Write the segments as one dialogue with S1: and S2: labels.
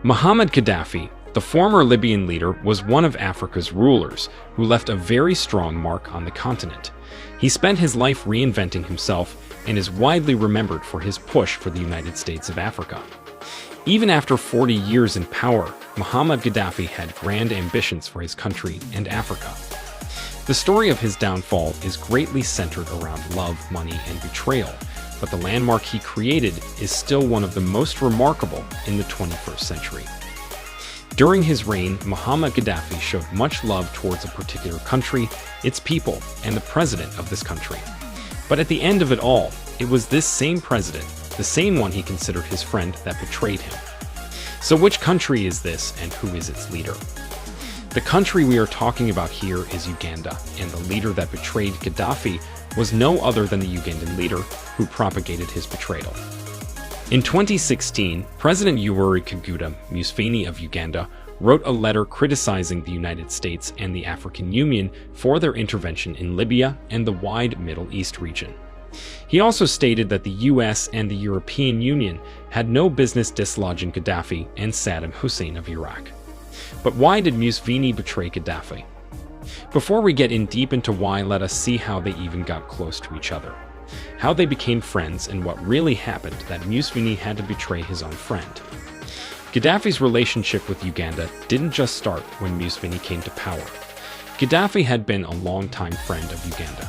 S1: Muhammad Gaddafi, the former Libyan leader, was one of Africa's rulers who left a very strong mark on the continent. He spent his life reinventing himself and is widely remembered for his push for the United States of Africa. Even after 40 years in power, Muhammad Gaddafi had grand ambitions for his country and Africa. The story of his downfall is greatly centered around love, money, and betrayal, but the landmark he created is still one of the most remarkable in the 21st century. During his reign, Muhammad Gaddafi showed much love towards a particular country, its people, and the president of this country. But at the end of it all, it was this same president, the same one he considered his friend, that betrayed him. So which country is this, and who is its leader? The country we are talking about here is Uganda, and the leader that betrayed Gaddafi was no other than the Ugandan leader who propagated his betrayal. In 2016, President Yoweri Kaguta Museveni of Uganda wrote a letter criticizing the United States and the African Union for their intervention in Libya and the wide Middle East region. He also stated that the US and the European Union had no business dislodging Gaddafi and Saddam Hussein of Iraq. But why did Museveni betray Gaddafi? Before we get in deep into why, let us see how they even got close to each other, how they became friends, and what really happened that Museveni had to betray his own friend. Gaddafi's relationship with Uganda didn't just start when Museveni came to power. Gaddafi had been a longtime friend of Uganda.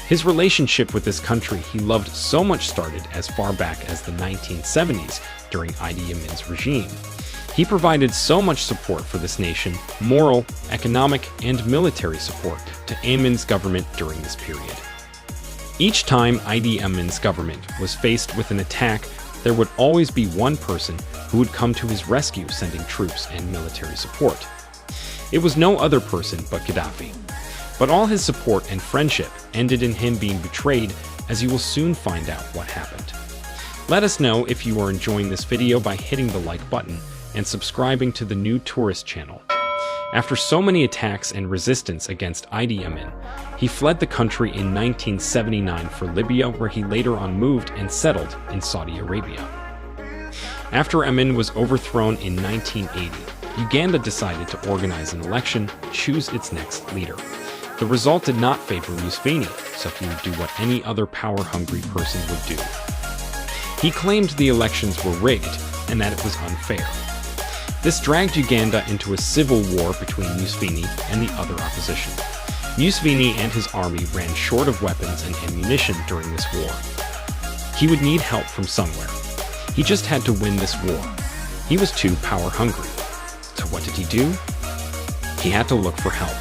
S1: His relationship with this country he loved so much started as far back as the 1970s during Idi Amin's regime. He provided so much support for this nation, moral, economic, and military support to Amin's government during this period. Each time Idi Amin's government was faced with an attack, there would always be one person who would come to his rescue, sending troops and military support. It was no other person but Gaddafi. But all his support and friendship ended in him being betrayed, as you will soon find out what happened. Let us know if you are enjoying this video by hitting the like button and subscribing to the new tourist channel. After so many attacks and resistance against Idi Amin, he fled the country in 1979 for Libya, where he later on moved and settled in Saudi Arabia. After Amin was overthrown in 1980, Uganda decided to organize an election to choose its next leader. The result did not favor Museveni, so he would do what any other power-hungry person would do. He claimed the elections were rigged and that it was unfair. This dragged Uganda into a civil war between Museveni and the other opposition. Museveni and his army ran short of weapons and ammunition during this war. He would need help from somewhere. He just had to win this war. He was too power-hungry. So what did he do? He had to look for help.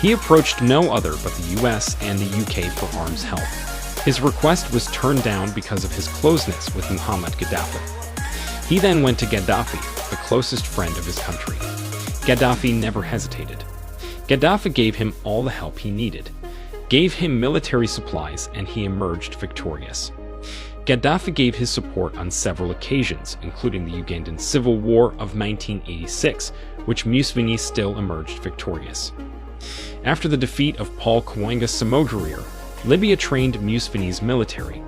S1: He approached no other but the US and the UK for arms help. His request was turned down because of his closeness with Muhammad Gaddafi. He then went to Gaddafi, the closest friend of his country. Gaddafi never hesitated. Gaddafi gave him all the help he needed, gave him military supplies, and he emerged victorious. Gaddafi gave his support on several occasions, including the Ugandan Civil War of 1986, which Museveni still emerged victorious. After the defeat of Paul Kawanga Samodreer, Libya trained Museveni's military.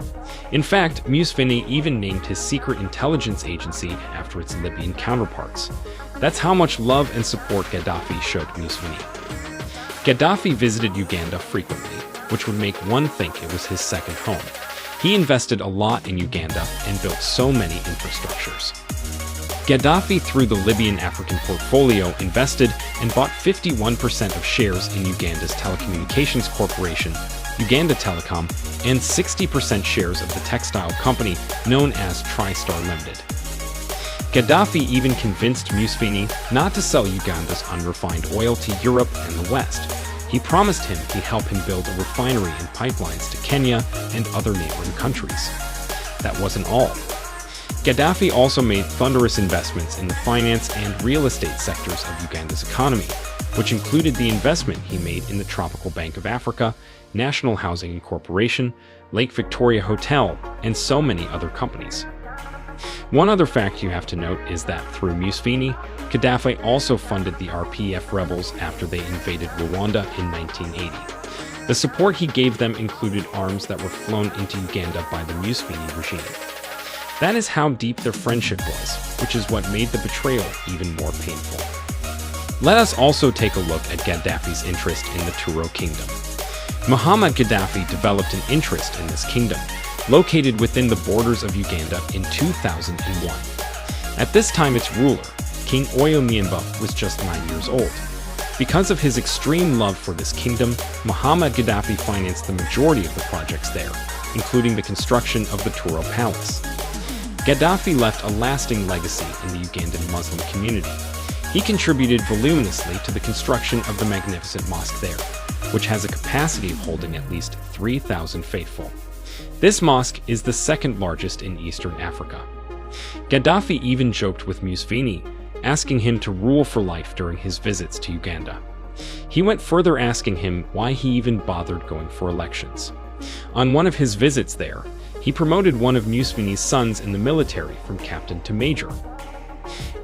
S1: In fact, Museveni even named his secret intelligence agency after its Libyan counterparts. That's how much love and support Gaddafi showed Museveni. Gaddafi visited Uganda frequently, which would make one think it was his second home. He invested a lot in Uganda and built so many infrastructures. Gaddafi, through the Libyan African portfolio, invested and bought 51% of shares in Uganda's telecommunications corporation, Uganda Telecom, and 60% shares of the textile company known as TriStar Limited. Gaddafi even convinced Museveni not to sell Uganda's unrefined oil to Europe and the West. He promised him he'd help him build a refinery and pipelines to Kenya and other neighboring countries. That wasn't all. Gaddafi also made thunderous investments in the finance and real estate sectors of Uganda's economy, which included the investment he made in the Tropical Bank of Africa, National Housing Corporation, Lake Victoria Hotel, and so many other companies. One other fact you have to note is that through Museveni, Gaddafi also funded the RPF rebels after they invaded Rwanda in 1980. The support he gave them included arms that were flown into Uganda by the Museveni regime. That is how deep their friendship was, which is what made the betrayal even more painful. Let us also take a look at Gaddafi's interest in the Turo kingdom. Muhammad Gaddafi developed an interest in this kingdom, located within the borders of Uganda in 2001. At this time, its ruler, King Oyo Miemba, was just 9 years old. Because of his extreme love for this kingdom, Muhammad Gaddafi financed the majority of the projects there, including the construction of the Turo Palace. Gaddafi left a lasting legacy in the Ugandan Muslim community. He contributed voluminously to the construction of the magnificent mosque there, which has a capacity of holding at least 3,000 faithful. This mosque is the second largest in Eastern Africa. Gaddafi even joked with Museveni, asking him to rule for life during his visits to Uganda. He went further, asking him why he even bothered going for elections. On one of his visits there, he promoted one of Museveni's sons in the military from captain to major.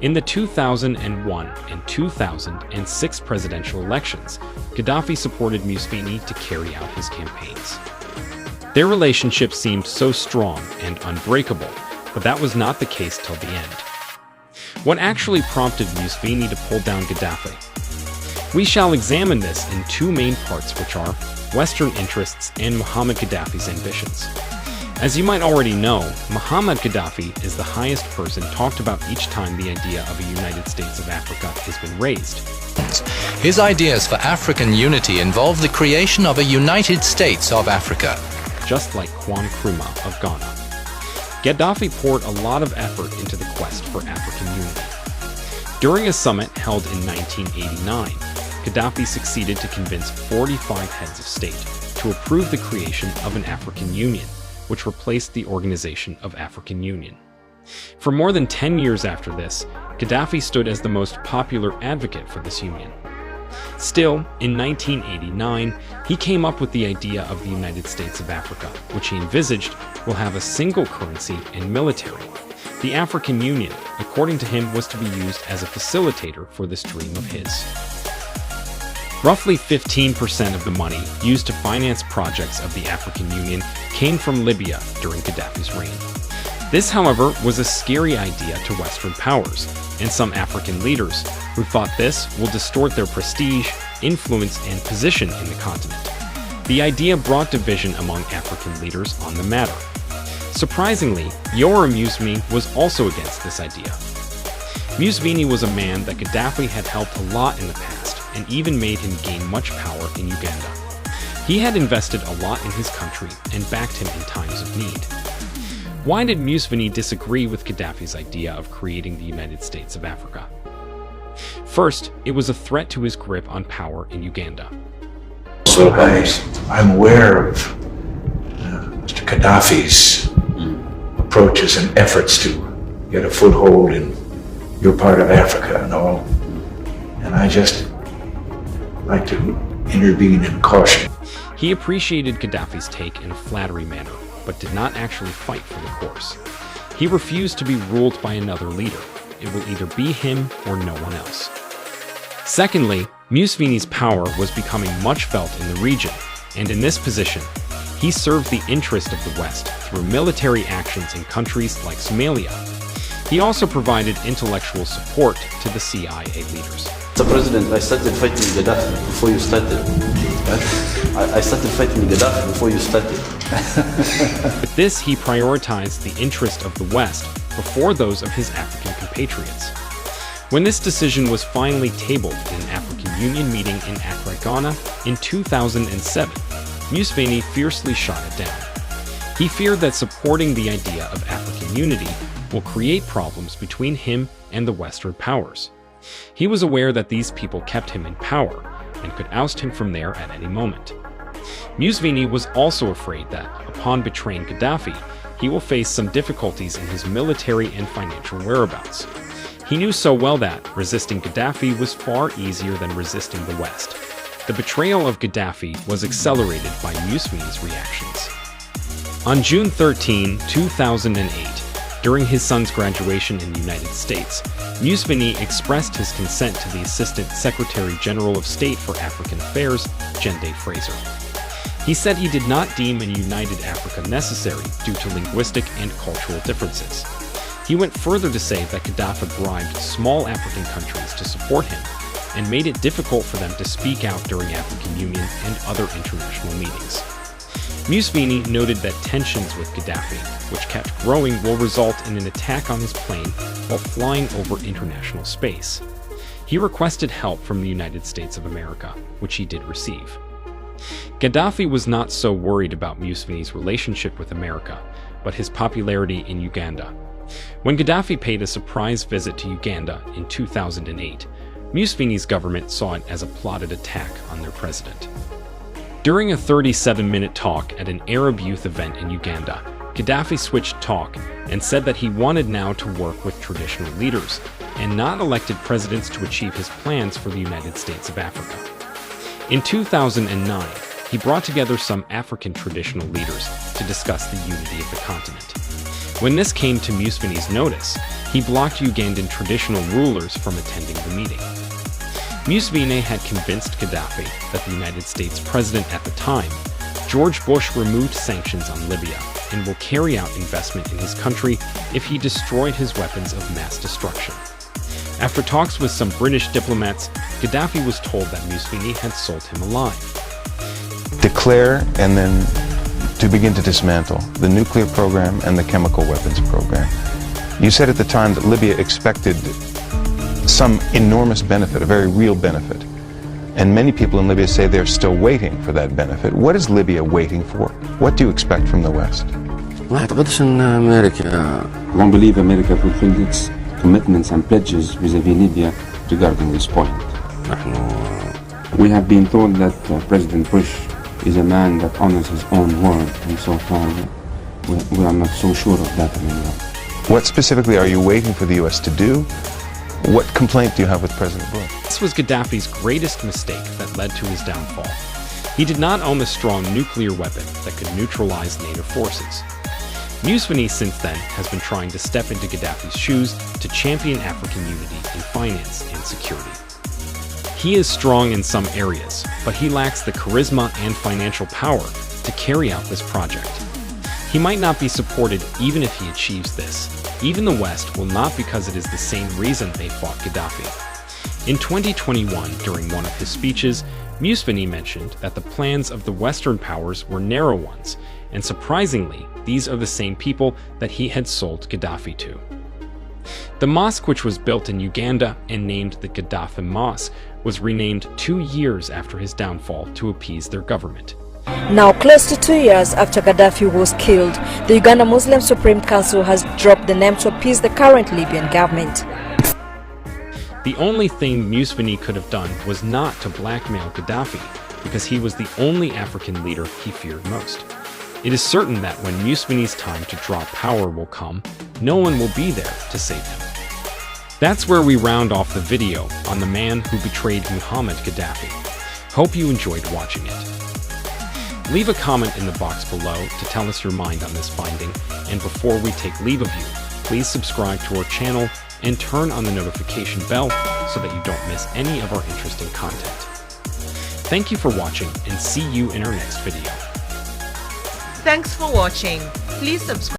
S1: In the 2001 and 2006 presidential elections, Gaddafi supported Museveni to carry out his campaigns. Their relationship seemed so strong and unbreakable, but that was not the case till the end. What actually prompted Museveni to pull down Gaddafi? We shall examine this in two main parts, which are Western interests and Muhammad Gaddafi's ambitions. As you might already know, Muhammad Gaddafi is the highest person talked about each time the idea of a United States of Africa has been raised.
S2: His ideas for African unity involve the creation of a United States of Africa.
S1: Just like Kwame Nkrumah of Ghana. Gaddafi poured a lot of effort into the quest for African unity. During a summit held in 1989, Gaddafi succeeded to convince 45 heads of state to approve the creation of an African Union, which replaced the Organization of African Union. For more than 10 years after this, Gaddafi stood as the most popular advocate for this union. Still, in 1989, he came up with the idea of the United States of Africa, which he envisaged will have a single currency and military. The African Union, according to him, was to be used as a facilitator for this dream of his. Roughly 15% of the money used to finance projects of the African Union came from Libya during Gaddafi's reign. This, however, was a scary idea to Western powers and some African leaders who thought this will distort their prestige, influence, and position in the continent. The idea brought division among African leaders on the matter. Surprisingly, Yoweri Museveni was also against this idea. Museveni was a man that Gaddafi had helped a lot in the past and even made him gain much power in Uganda. He had invested a lot in his country and backed him in times of need. Why did Museveni disagree with Gaddafi's idea of creating the United States of Africa? First, it was a threat to his grip on power in Uganda.
S3: So I'm aware of Mr. Gaddafi's approaches and efforts to get a foothold in your part of Africa and all. And I just like to intervene and caution.
S1: He appreciated Gaddafi's take in a flattery manner, but did not actually fight for the course. He refused to be ruled by another leader. It will either be him or no one else. Secondly, Museveni's power was becoming much felt in the region, and in this position, he served the interest of the West through military actions in countries like Somalia. He also provided intellectual support to the CIA leaders.
S4: Mr. President, I started fighting Gaddafi before you started. I started fighting Gaddafi before you started.
S1: With this, he prioritized the interest of the West before those of his African compatriots. When this decision was finally tabled in an African Union meeting in Accra, Ghana in 2007, Museveni fiercely shot it down. He feared that supporting the idea of African unity will create problems between him and the Western powers. He was aware that these people kept him in power and could oust him from there at any moment. Museveni was also afraid that, upon betraying Gaddafi, he will face some difficulties in his military and financial whereabouts. He knew so well that resisting Gaddafi was far easier than resisting the West. The betrayal of Gaddafi was accelerated by Museveni's reactions. On June 13, 2008, during his son's graduation in the United States, Museveni expressed his consent to the Assistant Secretary General of State for African Affairs, Jende Fraser. He said he did not deem a united Africa necessary due to linguistic and cultural differences. He went further to say that Gaddafi bribed small African countries to support him and made it difficult for them to speak out during African Union and other international meetings. Museveni noted that tensions with Gaddafi, which kept growing, will result in an attack on his plane while flying over international space. He requested help from the United States of America, which he did receive. Gaddafi was not so worried about Museveni's relationship with America, but his popularity in Uganda. When Gaddafi paid a surprise visit to Uganda in 2008, Museveni's government saw it as a plotted attack on their president. During a 37-minute talk at an Arab youth event in Uganda, Gaddafi switched talk and said that he wanted now to work with traditional leaders and not elected presidents to achieve his plans for the United States of Africa. In 2009, he brought together some African traditional leaders to discuss the unity of the continent. When this came to Museveni's notice, he blocked Ugandan traditional rulers from attending the meeting. Museveni had convinced Gaddafi that the United States president at the time, George Bush, removed sanctions on Libya and will carry out investment in his country if he destroyed his weapons of mass destruction. After talks with some British diplomats, Gaddafi was told that Museveni had sold him alive.
S5: Declare and then to begin to dismantle the nuclear program and the chemical weapons program. You said at the time that Libya expected some enormous benefit, a very real benefit. And many people in Libya say they're still waiting for that benefit. What is Libya waiting for? What do you expect from the West?
S6: ما أعتقدش أن أمريكا
S7: I don't believe America fulfilled its commitments and pledges vis-à-vis Libya regarding this point. We have been told that President Bush is a man that honors his own word, and so far we are not so sure of that anymore.
S5: What specifically are you waiting for the U.S. to do? What complaint do you have with President Bush?
S1: This was Gaddafi's greatest mistake that led to his downfall. He did not own a strong nuclear weapon that could neutralize NATO forces. Museveni since then has been trying to step into Gaddafi's shoes to champion African unity in finance and security. He is strong in some areas, but he lacks the charisma and financial power to carry out this project. He might not be supported even if he achieves this. Even the West will not, because it is the same reason they fought Gaddafi. In 2021, during one of his speeches, Museveni mentioned that the plans of the Western powers were narrow ones, and surprisingly, these are the same people that he had sold Gaddafi to. The mosque, which was built in Uganda and named the Gaddafi Mosque, was renamed 2 years after his downfall to appease their government.
S8: Now, close to 2 years after Gaddafi was killed, the Uganda Muslim Supreme Council has dropped the name to appease the current Libyan government.
S1: The only thing Museveni could have done was not to blackmail Gaddafi, because he was the only African leader he feared most. It is certain that when Museveni's time to draw power will come, no one will be there to save him. That's where we round off the video on the man who betrayed Muhammad Gaddafi. Hope you enjoyed watching it. Leave a comment in the box below to tell us your mind on this finding, and before we take leave of you, please subscribe to our channel and turn on the notification bell so that you don't miss any of our interesting content. Thank you for watching, and see you in our next video.
S9: Thanks for watching. Please subscribe.